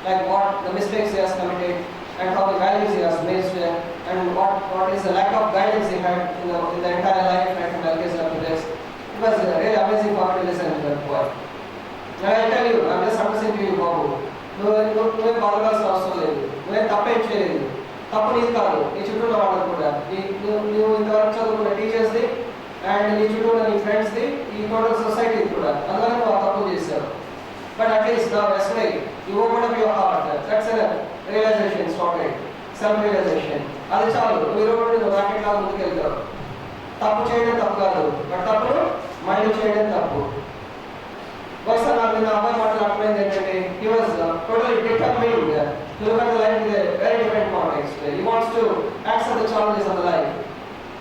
like what the mistakes he has committed and how the values he has missed, and what is the lack of guidance he had in the entire life right from LKG up to this. It was really amazing for me to listen to that boy. And I tell you, I'm just understanding to you, Babu. నువ్వే బాధపడాల్సిన అవసరం లేదు, నువ్వే తప్పేం చేయలేదు. తప్పు నీది కాదు, నీ చుట్టూ ఉన్న వాళ్ళకి కూడా, నువ్వు ఇంతవరకు చదువుకున్న టీచర్స్ది అండ్ నీ చుట్టూ ఉన్న నీ ఫ్రెండ్స్ది, ఈ టోటల్ సొసైటీ కూడా, అందువల్ల నువ్వు ఆ తప్పు చేశావు. But at least now yesterday you opened up your heart. That's a realization started, self realization. అది చాలు, నువ్వు ఈరోజు నువ్వు రాకెట్ లాగా ముందుకు వెళ్తావు. తప్పు చేయడం తప్పు కాదు, బట్ తప్పును మైండ్ చేయడం తప్పు. బహుశా నాకు నిన్న అబ్బాయి మాటలు అర్థమైంది ఏంటంటే, he was totally determined to look at the life in a very different context. He wants to accept the challenges of the life.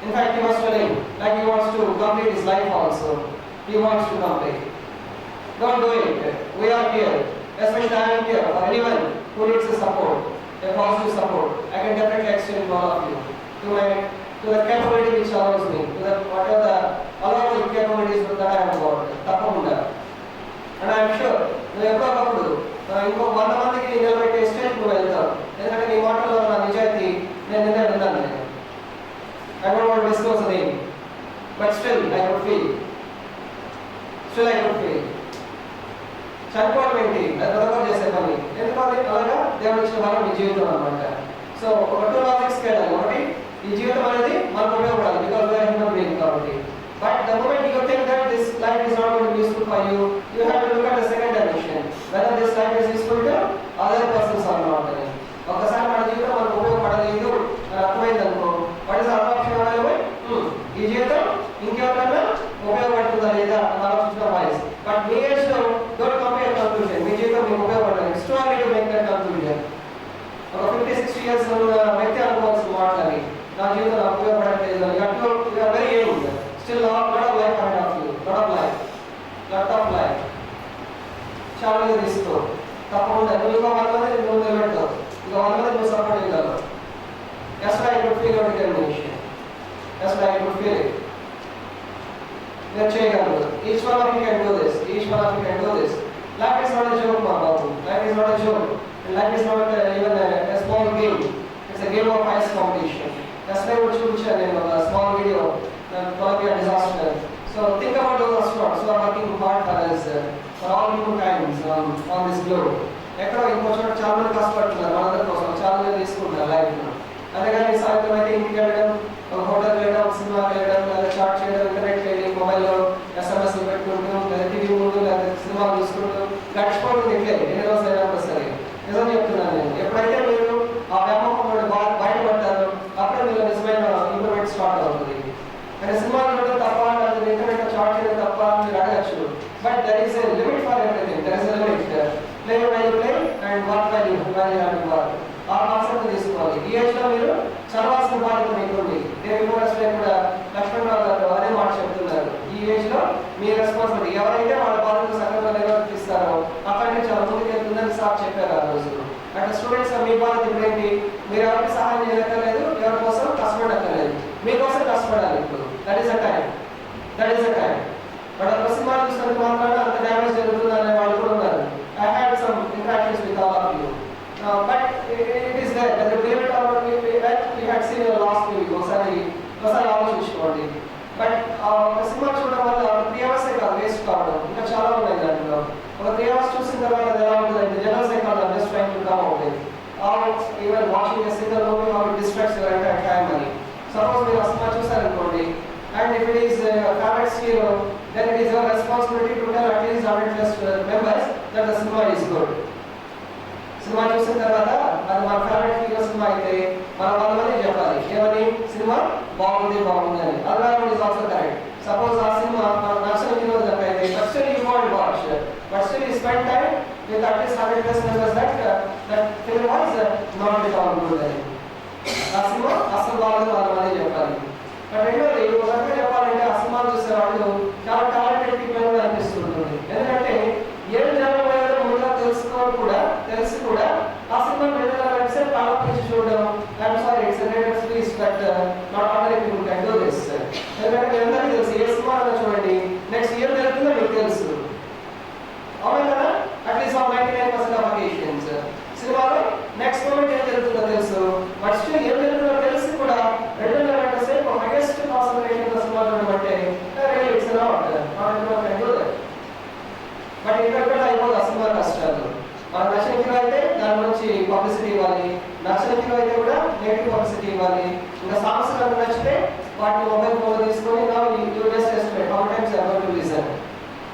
In fact, he was telling like he wants to complete his life also. He wants to complete. Don't do it. We are here, especially I am here for anyone who needs a support, a positive support. I can definitely extend to all of you, to the capability which allows me, to the whatever the allowable capabilities that I have got. తప్పకుండా. And I am sure నువ్వు ఎప్పటికప్పుడు ఇంకో 100 మందికి నిలబెట్టే stage నువ్వు వెళ్తావు. ఎందుకంటే నీ మాటల్లో నా నిజాయితీ నేను నిన్న విన్నాను. I don't want to disclose the name, but still I could feel. చనిపోవడం ఏంటి, అది బలపడి చేసే పని. ఎందుకంటే అలాగా దేవుడు ఇచ్చిన వరం మీ జీవితం అనమాట. సో ఒక 2 లాజిక్స్ కేడాలి. ఒకటి, ఈ జీవితం అనేది మనకు ఉపయోగపడాలి, because we are human being కాబట్టి. But the moment you think that this life is not going to be useful for you, you have to look at the second dimension, whether this life is useful to other persons or not. ఒకసారి మన జీవితం మనకు ఉపయోగపడలేదు అని అర్థమైంది అనుకో, what is other option available? ఈ జీవితం ఇంకెవరికైనా ఉపయోగపడుతుందా లేదా అని ఆలోచించడం వాయిస్. బట్ మీ ఏజ్ లో డోంట్ కంపేర్ కన్క్లూజన్. మీ జీవితం మీకు ఉపయోగపడాలి, it's too early to make that conclusion. ఒక 50-60 years ఉన్న వ్యక్తి అనుకోవాల్సిన మాటలు, నా జీవితం నాకు ఉపయోగపడట్లేదు అని. You are very young, still lot of life ahead of you, lot of life. Challenge తీసుకో, తప్పకుండా నువ్వు 100 మంది నువ్వు నిలబెడతావు, 100 మంది నువ్వు సపోర్ట్ చేయగలవు. That's why I could feel your determination. That's why I could feel it. మీరు చేయగలరు. Each one of you can do this. Life is not a joke, my babu. Life is not a joke. Life is not even a small game. It's a game of ice competition. That's why we చూపించాను నేను ఒక small video. Columbia disaster. So think about those astronauts who are working hard for us, for all humankind on this globe. ఎక్కడో ఇంకో చోట చాలా మంది కష్టపడుతున్నారు, మనందరి కోసం చాలా మంది తీసుకుంటున్నారు లైఫ్. అందుకని సాయంత్రం అయితే ఇంటికి వెళ్ళడం, హోటల్కి వెళ్ళడం, సినిమాకి వెళ్ళడం, లేదా చాట్ చేయడం, ఇంటర్నెట్కి వెళ్ళి మొబైల్లో ఎస్ఎంఎస్లు పెట్టుకుంటూ, లేదా టీవీ ముందు, లేదా సినిమాలు చూసుకుంటూ గడిచిపోతుంది. ఇట్లే ఎన్ని రోజులు అయినా సరే. నిజం చెప్తున్నాను నేను, ఎప్పుడైతే మీరు ఆ వ్యామోహం నుండి బయటపడతారో అప్పుడే మీరు నిజమైన ఇంప్రూవ్మెంట్ స్టార్ట్ అవుతుంది. అంటే సినిమాలు చూడడం తప్ప, లేదా ఇంటర్నెట్ చాట్ చేయడం తప్ప మీరు అడగచ్చు. But there is a limit for everything. There is a limit. Play while you play and work while you have to work. ఆ కాన్సెప్ట్ తీసుకోవాలి. ఈ ఏజ్ లో మీరు చదవాల్సిన బాధ్యత మీకుంది. దేవి కూడా లక్ష్మణరావు గారు అదే మాట చెప్తున్నారు. ఈ ఏజ్ లో మీ రెస్పాన్సిబిలిటీ, ఎవరైతే వాళ్ళ బాధ్యత సక్రమంగా నిర్వర్తిస్తారో అక్కడికి చాలా ముందుకు వెళ్తుందని సార్ చెప్పారు ఆ రోజు. అంటే స్టూడెంట్స్ మీ బాధ్యత ఇప్పుడేంటి, మీరు ఎవరికి సహాయం చేయక్కర్లేదు, ఎవరి కోసం కష్టపడక్కర్లేదు, మీకోసం కష్టపడాలి. ఇప్పుడు that is a time. But ఒక సినిమా చూసినందుకు మాత్రమే అంత డ్యామేజ్ జరుగుతుంది అనే వాళ్ళు కూడా ఉన్నారు. I had some interactions with all of you. But it is there. Whether you believe it or not, we had seen in the last week. ఒకసారి ఆలోచించుకోండి. బట్ ఒక సినిమా చూడడం వల్ల 3 hours కాదు వేస్ట్ కావడం, ఇంకా చాలా ఉన్నాయి దాంట్లో. ఒక 3 hours చూసిన తర్వాత అది ఎలా ఉంటుందంటే general psychology just trying to come out with or even watching a single movie or distracts your entire time అని. సపోజ్ మీరు ఆ సినిమా చూసారనుకోండి, and if it is a favorite hero, then it is your responsibility to tell at least 100+ members that the cinema is good. Cinema చూసిన తర్వాత అది మన favourite hero cinema అయితే మనం 100 మంది చెప్పాలి ఏమని, సినిమా బాగుంది అని. Other is also correct. Suppose ఆ సినిమా మనకు నచ్చని హీరో అయితే but still you want watch, but still you spend time with at least 100+ members that film was not at all good అని. ఆ సినిమా అసలు బాగుంది 100 మంది చెప్పాలి. బట్ రెండోది ఒక రకంగా చెప్పాలంటే ఆ సినిమా చూసే వాళ్ళు చాలా టాలెంటెడ్ పీపుల్ కూడా అనిపిస్తుంటుంది. ఎందుకంటే ఏం జరగబోయేదో ముందుగా తెలిసి కూడా ఆ సినిమా వెళ్ళాలంటే ప్రారంభించి చూడడం. I'm sorry, it's greatest please but not ordinary people can do this. ఎందుకంటే మీ అందరికీ తెలుసు ఏ సినిమా చూడండి నెక్స్ట్ ఇయర్ జరుగుతుందో మీకు తెలుసు, అవునా కదా? At least 99% of occasions. Negative publicity ఇవ్వాలి. ఇంకా సాంగ్స్ కనుక నచ్చితే వాటిని మొబైల్ ఫోన్లో తీసుకొని నా you just estimate how times you are going to listen,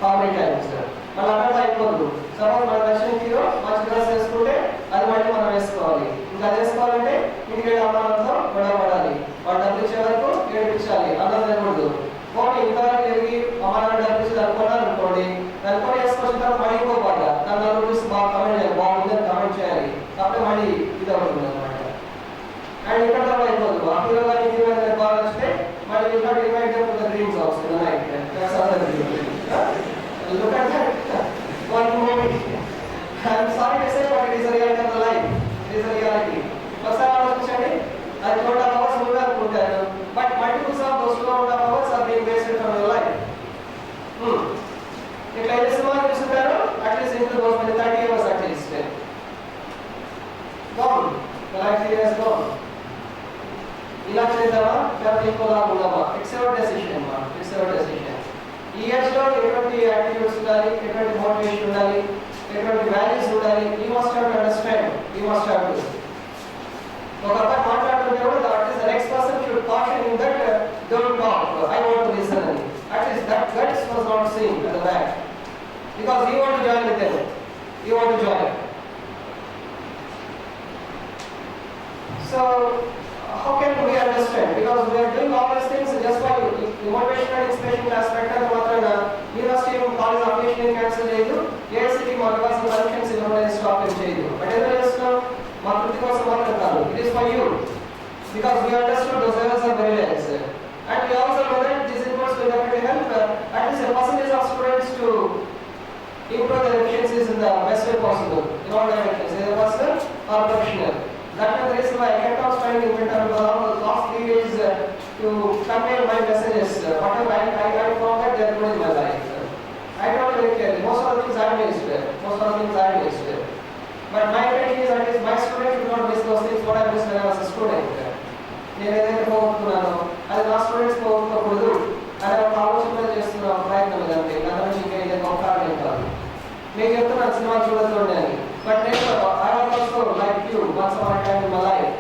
how many times. మళ్ళీ అక్కడ అయిపోదు. సపోజ్ మన నచ్చిన హీరో మంచి డ్రెస్ వేసుకుంటే అది మళ్ళీ మనం వేసుకోవాలి. ఇంకా అది వేసుకోవాలంటే ఇంటికి అమ్మాలతో గొడవ పడాలి, వాడు డబ్బులు ఇచ్చే వరకు ఏడిపించాలి, అన్నం తినకూడదు. పోనీ ఇంతవరకు తిరిగి అమ్మాయి డబ్బులు ఇచ్చి అనుకున్నారు అనుకోండి, దాని కూడా వేసుకొచ్చిన తర్వాత మళ్ళీ ఇంకోపాగా దాని నలుగురు చూసి బాగా కమెంట్ చేయాలి, బాగుందని కమెంట్ చేయాలి, అప్పుడే మళ్ళీ ఇది అవుతుంది అనమాట. అండ్ ఇక్కడ కూడా అయిపోదు. ఆ హీరో కానీ హీరో కానీ బాగా వస్తే మళ్ళీ ఇంకా invite them to the dreams house in the night. That's other dream. Look at that. One moment. I'm sorry to say, but it is a reality of the life. It is a reality. ఒకసారి ఆలోచించండి, అది 2.5 hours ముందే అనుకుంటారు, but multiples of those 2.5 hours are being wasted from your life. ఇట్లా ఏ సినిమాలు చూస్తుంటారు, at least ఇంట్లో those 30 hours at least gone life serious gone. ఇలా చేద్దామా లేకపోతే ఇంకోలా ఉందామా? ఇట్స్ యువర్ డెసిషన్ మా, ఇట్స్ యువర్ డెసిషన్. ఈ ఇయర్స్లో ఎటువంటి యాటిట్యూడ్స్ ఉండాలి, ఎటువంటి మోటివేషన్ ఉండాలి, ఎటువంటి వాల్యూస్ ఉండాలి, you must have to understand, you must have to. ఒక అబ్బాయి మాట్లాడుతుంటే కూడా at least the next person should caution in that don't talk, I want to listen అని. At least that guts was not seen at the back because you want to join with them, you want to join. So how can we understand? Because we are doing all these things just for you. The motivation and inspiration aspect of the university of college application cancel cheyaru, AICTE marks and functions in stop cheyaru. But ever just మా కృతి కోసం మాత్రం కాదు, it is for you because we understood those levels are very less, and we also know that this inputs will definitely help at least a percentage of students to improve their efficiencies in the best way possible in all directions, either personal or professional. That is the reason why I kept on trying to invent for the last 3 days to convey my messages. Whatever I found that they are good in my life. I don't very clearly. Most of the things I missed. But my intention is that my students should not miss those things what I missed when I was a student. నేను ఏదైతే పోగొట్టుకున్నానో అది నా students పోగొట్టుకోకూడదు అనే ఒక ఆలోచన చేస్తున్న ప్రయత్నం ఇదంతే. దాని నుంచి ఇంకా ఇది గొప్ప కారణం కాదు. మీకు చెప్తున్నాను సినిమా చూడొద్దు అని, బట్ నేను I also like you once upon a time in my life.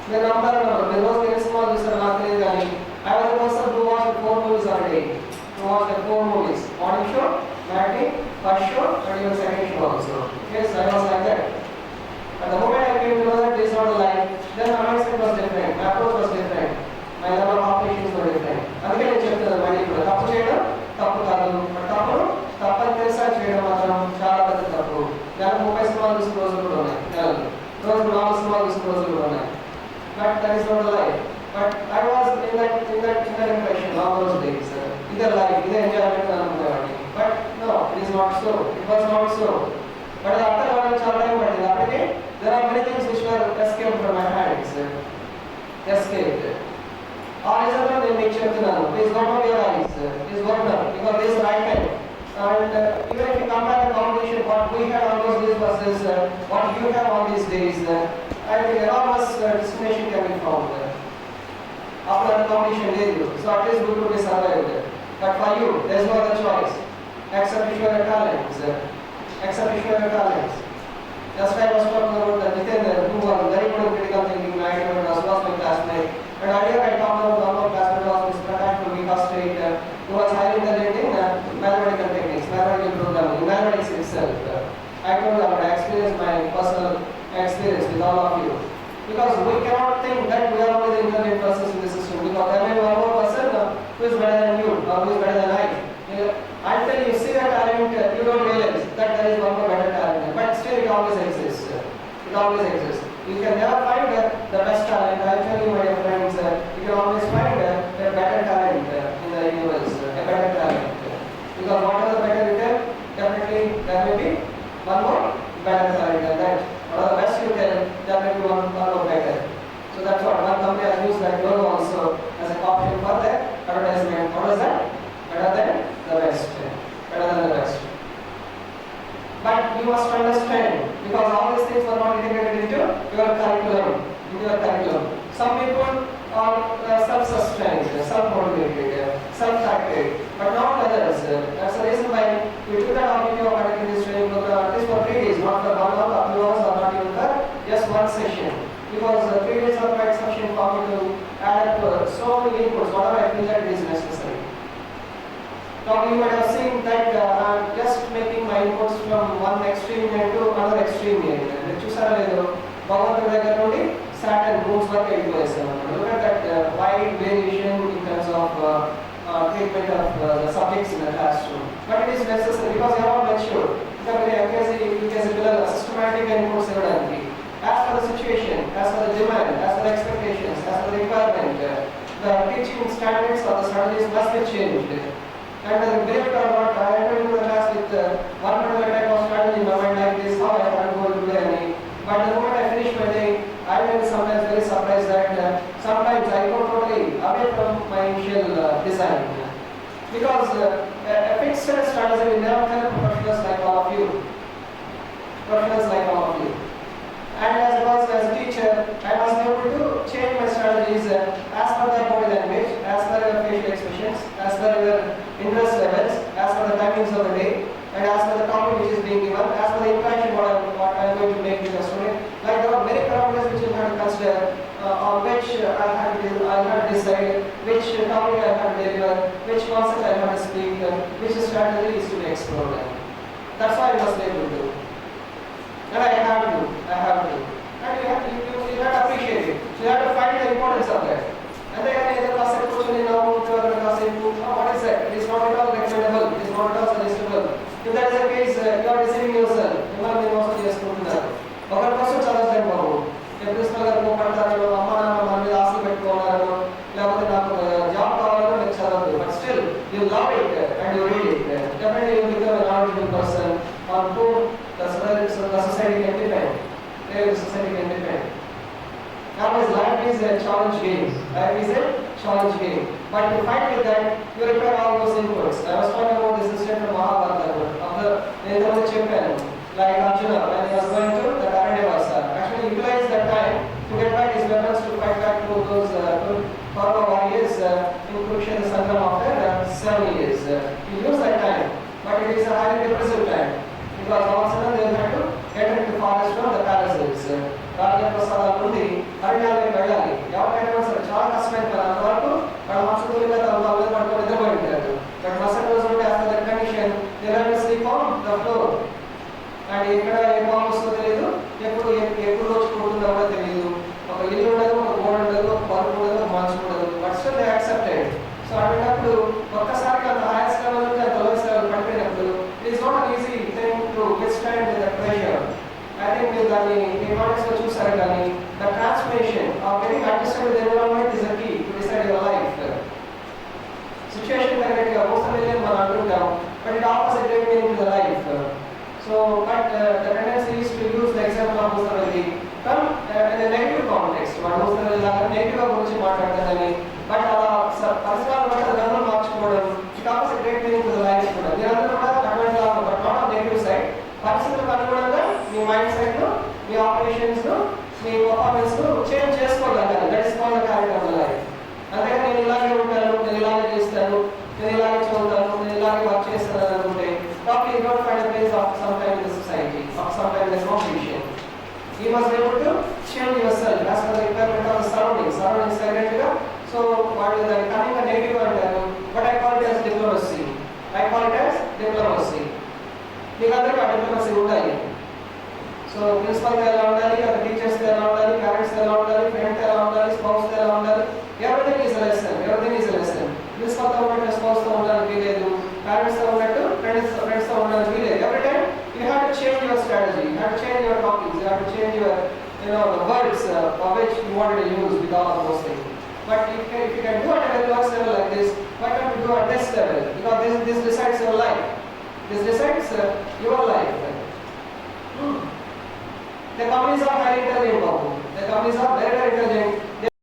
నేను నమ్ముతాను, మీరు రోజు ఎన్ని సినిమాలు చూస్తారో నాకు తెలియదు కానీ I was a person who watched 4 movies a day. Morning show, matinee, first show, and even second show also. Yes, I was like that. But the moment I came to know that this is not the life, then my mindset was different, my approach was different, my level of operations were different. అందుకే నేను చెప్తున్నాను మళ్ళీ ఇప్పుడు తప్పు చేయడం తప్పు కాదు, తప్పని తెలిసా చేయడం మాత్రం చాలా పెద్ద తప్పు. నెలకు 30 సినిమాలు చూసిన రోజులు కూడా ఉన్నాయి, రోజు 4 సినిమాలు చూసిన రోజులు కూడా ఉన్నాయి. But that is not life. But I was in that impression all those days. ఇదే లైఫ్, ఇదే ఎంజాయ్మెంట్ అనుకునేవాడిని. But no, it is not so, it was not so. But అది అర్థం కావడానికి చాలా టైం పట్టింది. అప్పటికే there are many things which were escaped from my hands. Escaped. All is about the nature of the please don't open your eyes. Please open up because this is right time. And even if you compare the competition, what we had on those days versus what you have on these days, I think enormous discrimination can be found. After the competition days, so at least good to be survived. But for you, there is no other choice except to show your talents. That's why I was talking about the Nitin, who was very good in critical thinking. I was my classmate. But earlier I talked about one more classmate was Mr. Prakash from Vikas State, who was highly intelligent in mathematical techniques, mathematical programming, mathematics itself. I told about my experience, my personal experience with all of you. Because we cannot think that we are only the intelligent persons in the system. Because there may be one more person who is better than you or who is better than I. Until you see the talent, you don't realize that there is one more better talent. But still it always exists. You can never find the best talent. I tell you, my dear friends, you can always find a better talent in the universe, a better talent. Because whatever the better you tell, definitely there may be one more better talent than that. Whatever the best you tell, there may be one more better. So that's what one company has used that logo also as a option for their advertisement. What is that? Better than the best. But you must understand, because all these things were not integrated into your curriculum. Some people are self-sustained, self-motivated, self-active, but not others. That's the reason why we took that opportunity of attending this training program at least for 3 daes, not for 1 hour or 2 hours, or not even for just one session. extreme end. మీరు చూసారా లేదో భగవంతుడి దగ్గర నుండి Saturn moons వరకు వెళ్ళిపోయేస్తాం. Look at that wide variation in terms of treatment of the subjects in the classroom. But it is necessary because they are all matured. ఇంకా మీరు ఎంకేసీ పిల్లలు సిస్టమాటిక్ ఇన్పుట్స్ ఇవ్వడానికి as per the situation, as per the demand, as per the expectations, as per the requirement, the teaching standards or the strategies must be changed. And believe it or not, I entered into the class with one particular type of strategy in my mind like this, how I have to go to any. But the moment I finish my day, I am sometimes very surprised that sometimes I go totally away from my initial design. Because a fixed strategy will never help professionals like all of you. Professionals like all of you. And as a teacher, I must be able to change my strategies as per the body language, as per your facial expressions, as per your interest levels, as per the timings of the day, and as per the topic which is being given, as per the interaction what I am going to make with the student. Like there are many parameters which you have to consider, on which I have to decide which topic I have to deliver, which concept I have to speak, which strategy is to be explored. That's why I must be able to do. And I have to. And you have to appreciate it. So you have to find the importance of that. And then either concept question in our what is that? It is not at all recommendable. It is not at all suggestible. If that is the case, you are deceiving yourself. You are the most చేసుకుంటున్నారు. ఒకరి కోసం చదవలేదు బాబు. Principal గారు కోపడతారు, అమ్మ నాన్న మన మీద ఆశలు పెట్టుకున్నారు, లేకపోతే నాకు జాబ్ కావాలని నేను చదవదు. But still, you love it and you read it. Definitely you become a knowledgeable person on whom the society can depend. The society can depend. Now his life is a challenge game. Life is a challenge game. But to fight with that, you require all those inputs. I was talking about this incident from Mahabharata. Like Arjuna, when he was going to the Karanevasa, actually utilized that time to get back his weapons to fight back to those Kaurava warriors in Kurukshetra Sangram after 7 years. He used that time, but it is a highly depressive time. Because all of a sudden they had to get into the forest from the palaces. Raja Prasada నుండి అరణ్యాలకు వెళ్ళాలి. ఎవరికైనా సరే చాలా కష్టమైన పని. అంతవరకు వాళ్ళ మనసుగా వాళ్ళు పడుకొని నిద్రపోయి ఉంటారు. బట్ మరుసటి రోజు నుండి after that condition they learn to sleep on the floor. And ఎక్కడ ఏ బాంబు వస్తుందో తెలియదు, ఎప్పుడు వచ్చుకుంటుందో కూడా తెలియదు. ఒక ఇల్లు ఉండదు, ఒక గోడ ఉండదు, ఒక పరుపు ఉండదు, ఒక మనసు ఉండదు. But still they accepted. So అటువంటిప్పుడు ఒక్కసారిగా అంత హైయెస్ట్ లెవెల్ నుంచి అంత లోయెస్ట్ లెవెల్ పడిపోయినప్పుడు it is not easy thing to withstand with that pressure. I think మీరు దాన్ని మీ కాంటెక్స్ట్ లో చూసారు కానీ the transformation of getting understand with environment is a key to decide your life. Situation తగ్గట్టుగా మోసం వెళ్ళని మనం అంటుంటాం, but it offers a great meaning to the life. So, but the tendency is to use the example of Mustavalli from in a negative context. One Mustavalli laga negative ga gurinchi maatladadani, but ala పరిసరాలు బట్టి దాన్ని మార్చుకోవడం it offers a great meaning to the life కూడా. మీరందరూ కూడా అటువంటి లాగా but not on negative side. పరిస్థితులకు అనుగుణంగా మీ మైండ్ సెట్ ను, మీ ఆపరేషన్స్ ను, మీ పర్ఫార్మెన్స్ ను చేంజ్ చేసుకోగలగాలి. That is called the character of the life. అంతేగా నేను ఇలాగే ఉంటాను, నేను ఇలాగే చేస్తాను, నేను ఇలాగే చదువుతాను, నేను ఇలాగే వర్క్ చేస్తాను అనుకుంటే probably you don't find a place of sometime in the society, or sometime in the competition. You must be able to change yourself as per the requirement of the surroundings. Surroundings taggattuga. So what is that coming a negative antaru, but I call it as diplomacy. మీకు అందరికీ ఆ diplomacy ఉండాలి. So principal గా ఎలా ఉండాలి, అక్కడ teachers గా ఎలా ఉండాలి, పేరెంట్స్ గా ఎలా ఉండాలి, ఫ్రెండ్ గా ఎలా ఉండాలి, స్పౌస్ గా ఎలా ఉండాలి. Everything is a lesson. Principle తో ఉన్నట్టు స్పౌస్ తో ఉండడానికి వీలేదు, పేరెంట్స్ తో ఉన్నట్టు ఫ్రెండ్స్ తో ఉండడానికి వీలేదు. Every time you have to change your strategy, you have to change your topics, you have to change your the words of which you wanted to use with all of those things. But if you can do it at a lower level like this, why can't you do at this level? Because this decides your life. This decides your life. The companies are highly intelligent. The companies are very intelligent.